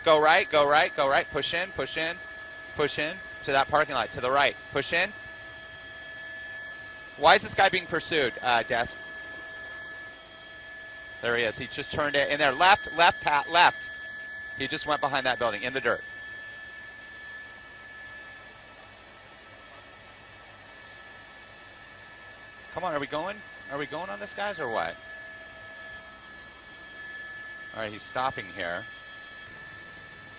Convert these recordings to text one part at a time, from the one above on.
right, go right, go right, go right. Push in, push in, push in to that parking lot. To the right. Push in. Why is this guy being pursued, Des? There he is. He just turned it in there. Left, left, Pat, left. He just went behind that building in the dirt. Come on, are we going? Are we going on this, guys, or what? All right, he's stopping here.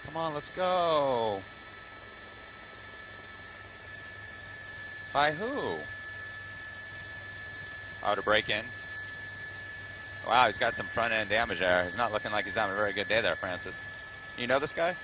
Come on, let's go. By who? Oh, to break in. Wow, he's got some front-end damage there. He's not looking like he's having a very good day there, Francis. You know this guy?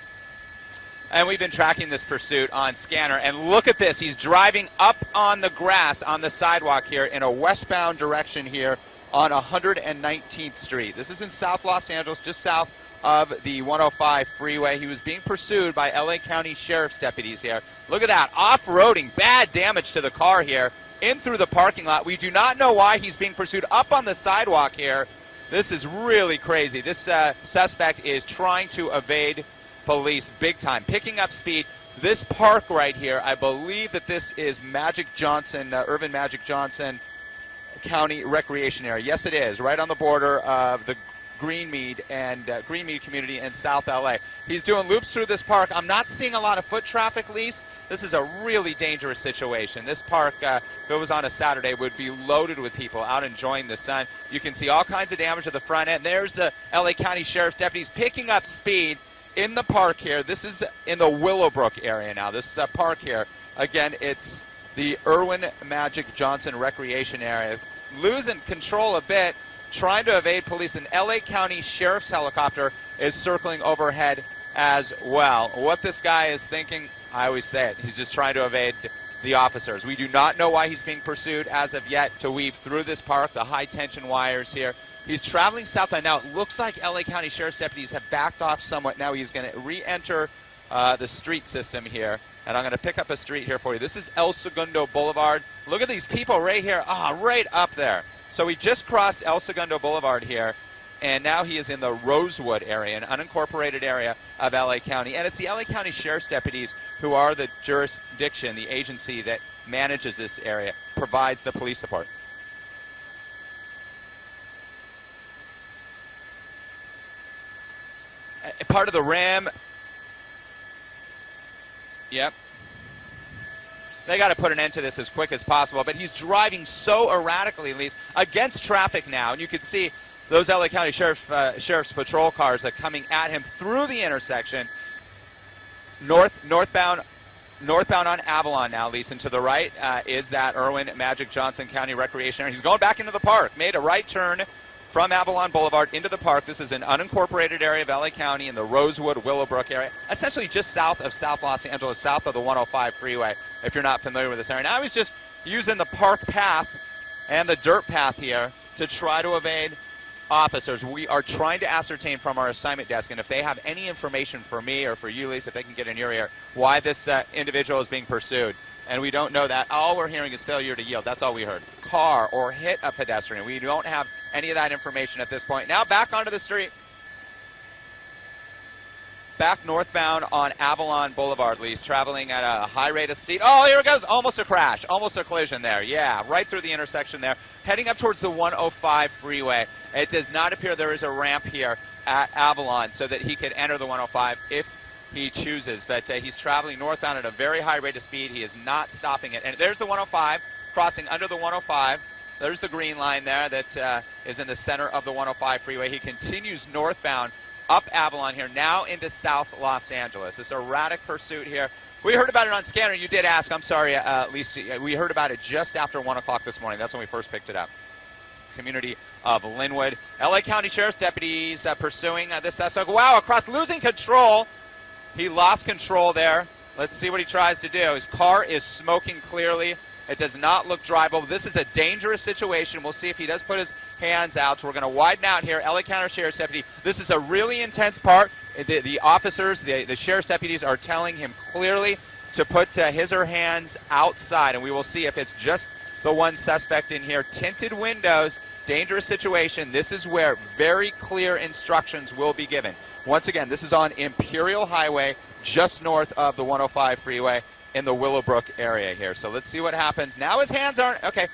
And we've been tracking this pursuit on Scanner, and look at this. He's driving up on the grass on the sidewalk here in a westbound direction here on 119th Street. This is in South Los Angeles, just south of the 105 freeway. He was being pursued by LA County Sheriff's deputies here. Look at that, off-roading, bad damage to the car here, in through the parking lot. We do not know why he's being pursued up on the sidewalk here. This is really crazy. This suspect is trying to evade police big time, picking up speed. This park right here, I believe that this is Magic Johnson, Irvin Magic Johnson County Recreation Area. Yes, it is, right on the border of the Greenmead community in South LA. He's doing loops through this park. I'm not seeing a lot of foot traffic, Lise. This is a really dangerous situation. This park, if it was on a Saturday, would be loaded with people out enjoying the sun. You can see all kinds of damage at the front end. There's the LA County Sheriff's deputies picking up speed in the park here. This is in the Willowbrook area now. This park here, again, it's the Irwin Magic Johnson Recreation Area. Losing control a bit, trying to evade police. An LA County Sheriff's helicopter is circling overhead as well. What this guy is thinking, I always say it, he's just trying to evade the officers. We do not know why he's being pursued as of yet to weave through this park, the high-tension wires here. He's traveling southbound. Now, it looks like LA County Sheriff's deputies have backed off somewhat. Now he's going to re-enter the street system here. And I'm going to pick up a street here for you. This is El Segundo Boulevard. Look at these people right here. Right up there. So he just crossed El Segundo Boulevard here, and now he is in the Rosewood area, an unincorporated area of LA County. And it's the LA County Sheriff's deputies who are the jurisdiction, the agency that manages this area, provides the police support. Part of the Ram. Yep. They got to put an end to this as quick as possible. But he's driving so erratically, Lise, against traffic now. And you can see those LA County Sheriff's patrol cars are coming at him through the intersection. Northbound on Avalon now, Lise. And to the right is that Irwin Magic Johnson County Recreation Area. He's going back into the park. Made a right turn from Avalon Boulevard into the park. This is an unincorporated area of LA County in the Rosewood, Willowbrook area, essentially just south of South Los Angeles, south of the 105 freeway, if you're not familiar with this area. Now he's just using the park path and the dirt path here to try to evade officers. We are trying to ascertain from our assignment desk, and if they have any information for me or for you, Lisa, if they can get in your ear, why this individual is being pursued. And we don't know that. All we're hearing is failure to yield. That's all we heard. Car or hit a pedestrian. We don't have any of that information at this point. Now back onto the street. Back northbound on Avalon Boulevard, Lise, traveling at a high rate of speed. Oh, here it goes. Almost a crash. Almost a collision there. Yeah, right through the intersection there. Heading up towards the 105 freeway. It does not appear there is a ramp here at Avalon so that he could enter the 105 if he chooses, but he's traveling northbound at a very high rate of speed. He is not stopping it. And there's the 105, crossing under the 105. There's the green line there that is in the center of the 105 freeway. He continues northbound up Avalon here, now into South Los Angeles. This erratic pursuit here. We heard about it on Scanner. You did ask. I'm sorry, Lisa. We heard about it just after 1 o'clock this morning. That's when we first picked it up. Community of Linwood. LA County Sheriff's deputies pursuing this suspect. Wow, losing control. He lost control there. Let's see what he tries to do. His car is smoking clearly. It does not look drivable. This is a dangerous situation. We'll see if he does put his hands out. So we're going to widen out here. LA County Sheriff's deputy. This is a really intense part. The officers, the sheriff's deputies are telling him clearly to put his or her hands outside. And we will see if it's just the one suspect in here. Tinted windows, dangerous situation. This is where very clear instructions will be given. Once again, this is on Imperial Highway, just north of the 105 freeway in the Willowbrook area here. So let's see what happens. Now his hands aren't, okay,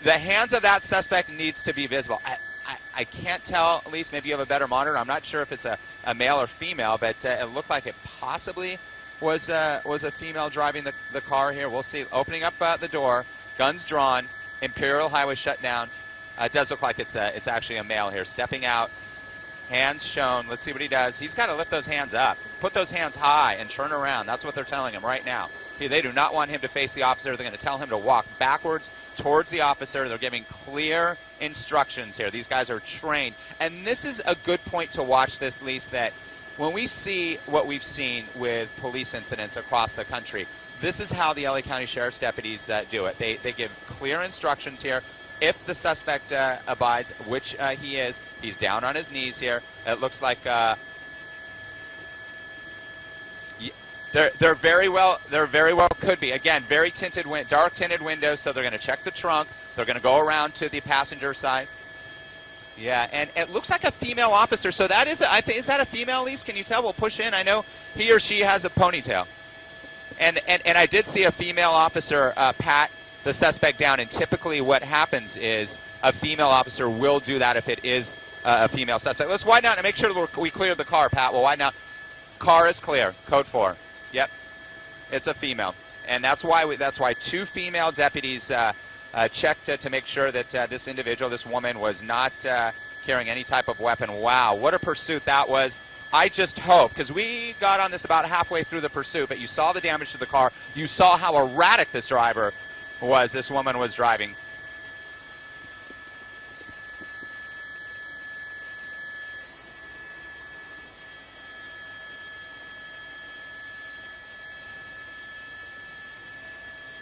the hands of that suspect needs to be visible. I can't tell, at least maybe you have a better monitor. I'm not sure if it's a male or female, but it looked like it possibly was a female driving the car here. We'll see. Opening up the door, guns drawn, Imperial Highway shut down. It does look like it's actually a male here. Stepping out, hands shown. Let's see what he does. He's got to lift those hands up. Put those hands high and turn around. That's what they're telling him right now. They do not want him to face the officer. They're going to tell him to walk backwards towards the officer. They're giving clear instructions here. These guys are trained. And this is a good point to watch this, Lise, that when we see what we've seen with police incidents across the country, this is how the LA County Sheriff's deputies do it. They give clear instructions here. If the suspect abides, which he is, he's down on his knees here. It looks like they're very well could be. Again, very tinted, dark tinted windows. So they're going to check the trunk. They're going to go around to the passenger side. Yeah, and it looks like a female officer. So that is, I think, is that a female, Lise? Can you tell? We'll push in. I know he or she has a ponytail. And I did see a female officer pat the suspect down, and typically what happens is a female officer will do that if it is a female suspect. Let's widen out and make sure we clear the car, Pat. We'll widen out. Car is clear. Code 4. Yep, it's a female, and that's why two female deputies checked to make sure that this individual, this woman, was not carrying any type of weapon. Wow, what a pursuit that was. I just hope, because we got on this about halfway through the pursuit, but you saw the damage to the car. You saw how erratic this driver was. This woman was driving.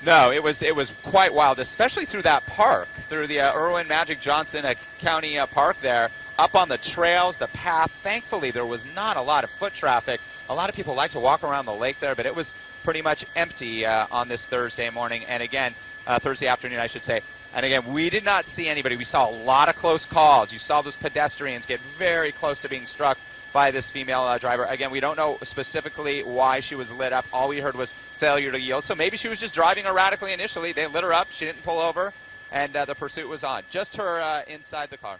No, it was quite wild, especially through that park, through the Irwin Magic Johnson County Park there, up on the trails, the path. Thankfully, there was not a lot of foot traffic. A lot of people like to walk around the lake there, but it was pretty much empty on this Thursday morning, and again, Thursday afternoon, I should say. And again, we did not see anybody. We saw a lot of close calls. You saw those pedestrians get very close to being struck by this female driver. Again, we don't know specifically why she was lit up. All we heard was failure to yield. So maybe she was just driving erratically initially. They lit her up. She didn't pull over, and the pursuit was on. Just her inside the car.